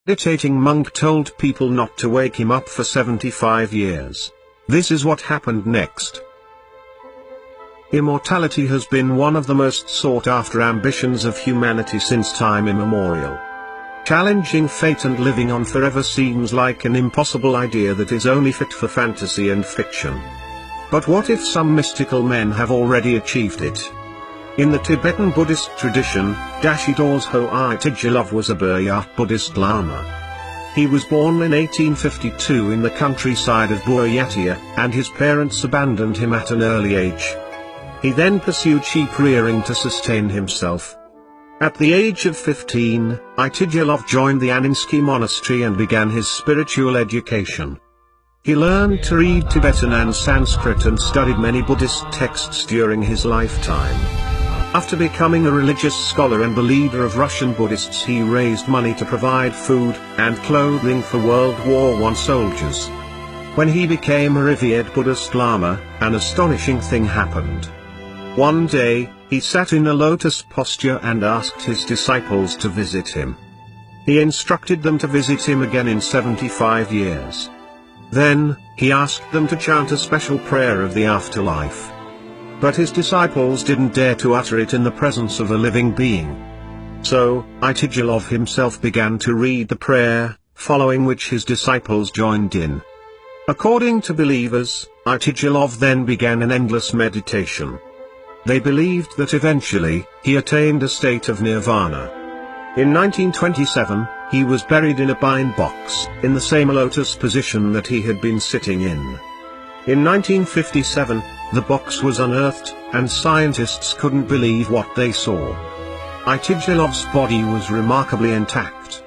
meditating monk told people not to wake him up for 75 years. This is what happened next. Immortality has been one of the most sought-after ambitions of humanity since time immemorial. Challenging fate and living on forever seems like an impossible idea that is only fit for fantasy and fiction. But what if some mystical men have already achieved it? In the Tibetan Buddhist tradition, Dashi Dorje Tijilov was a Buryat Buddhist Lama. He was born in 1852 in the countryside of Buryatia, and his parents abandoned him at an early age. He then pursued sheep rearing to sustain himself. At the age of 15, Tijilov joined the Aninsky monastery and began his spiritual education. He learned to read Tibetan and Sanskrit and studied many Buddhist texts during his lifetime. After becoming a religious scholar and the leader of Russian Buddhists, he raised money to provide food and clothing for World War I soldiers. When he became a revered Buddhist Lama, an astonishing thing happened. One day, he sat in a lotus posture and asked his disciples to visit him. He instructed them to visit him again in 75 years. Then, he asked them to chant a special prayer of the afterlife. But his disciples didn't dare to utter it in the presence of a living being. So, Tijilov himself began to read the prayer, following which his disciples joined in. According to believers, Tijilov then began an endless meditation. They believed that eventually, he attained a state of nirvana. In 1927, he was buried in a pine box, in the same lotus position that he had been sitting in. In 1957, the box was unearthed, and scientists couldn't believe what they saw. Tijilov's body was remarkably intact.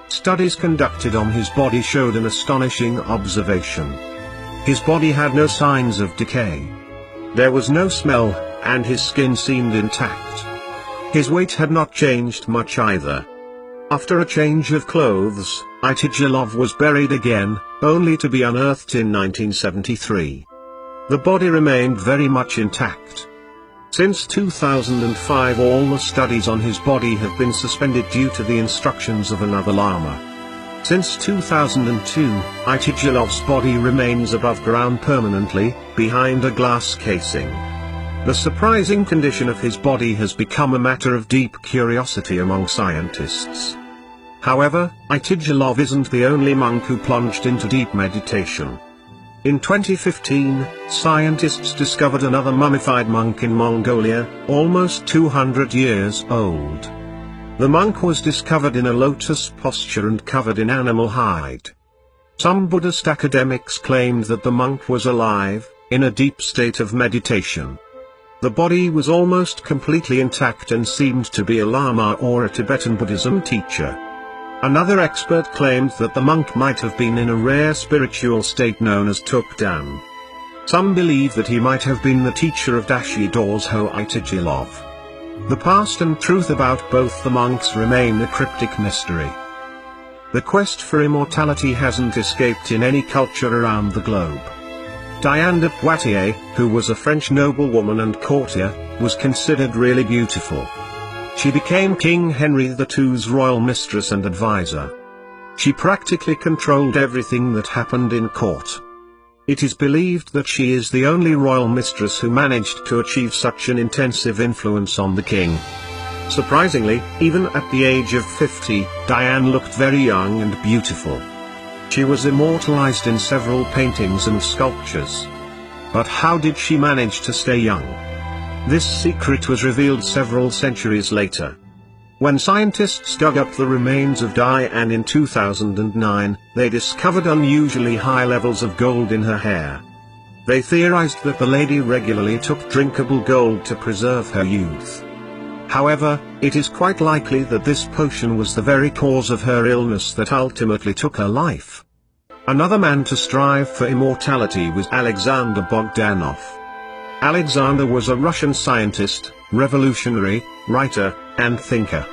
Studies conducted on his body showed an astonishing observation. His body had no signs of decay. There was no smell, and his skin seemed intact. His weight had not changed much either. After a change of clothes, Tijilov was buried again, only to be unearthed in 1973. The body remained very much intact. Since 2005, all the studies on his body have been suspended due to the instructions of another Lama. Since 2002, Tijilov's body remains above ground permanently, behind a glass casing. The surprising condition of his body has become a matter of deep curiosity among scientists. However, Tijilov isn't the only monk who plunged into deep meditation. In 2015, scientists discovered another mummified monk in Mongolia, almost 200 years old. The monk was discovered in a lotus posture and covered in animal hide. Some Buddhist academics claimed that the monk was alive, in a deep state of meditation. The body was almost completely intact and seemed to be a Lama or a Tibetan Buddhism teacher. Another expert claimed that the monk might have been in a rare spiritual state known as Tukdan. Some believe that he might have been the teacher of Dashi Dorje Tijilov. The past and truth about both the monks remain a cryptic mystery. The quest for immortality hasn't escaped in any culture around the globe. Diane de Poitiers, who was a French noblewoman and courtier, was considered really beautiful. She became King Henry II's royal mistress and advisor. She practically controlled everything that happened in court. It is believed that she is the only royal mistress who managed to achieve such an intensive influence on the king. Surprisingly, even at the age of 50, Diane looked very young and beautiful. She was immortalized in several paintings and sculptures. But how did she manage to stay young? This secret was revealed several centuries later. When scientists dug up the remains of Diane in 2009, they discovered unusually high levels of gold in her hair. They theorized that the lady regularly took drinkable gold to preserve her youth. However, it is quite likely that this potion was the very cause of her illness that ultimately took her life. Another man to strive for immortality was Alexander Bogdanov. Alexander was a Russian scientist, revolutionary, writer, and thinker.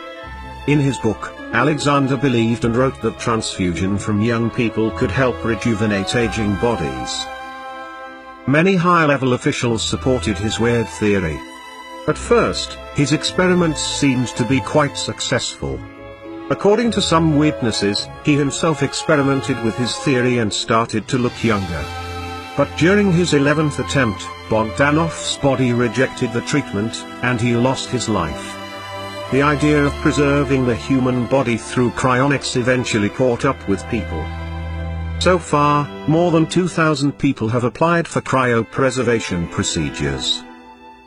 In his book, Alexander believed and wrote that transfusion from young people could help rejuvenate aging bodies. Many high-level officials supported his weird theory. At first, his experiments seemed to be quite successful. According to some witnesses, he himself experimented with his theory and started to look younger. But during his 11th attempt, Bogdanov's body rejected the treatment, and he lost his life. The idea of preserving the human body through cryonics eventually caught up with people. So far, more than 2,000 people have applied for cryopreservation procedures.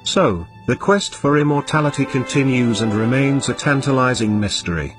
So, the quest for immortality continues and remains a tantalizing mystery.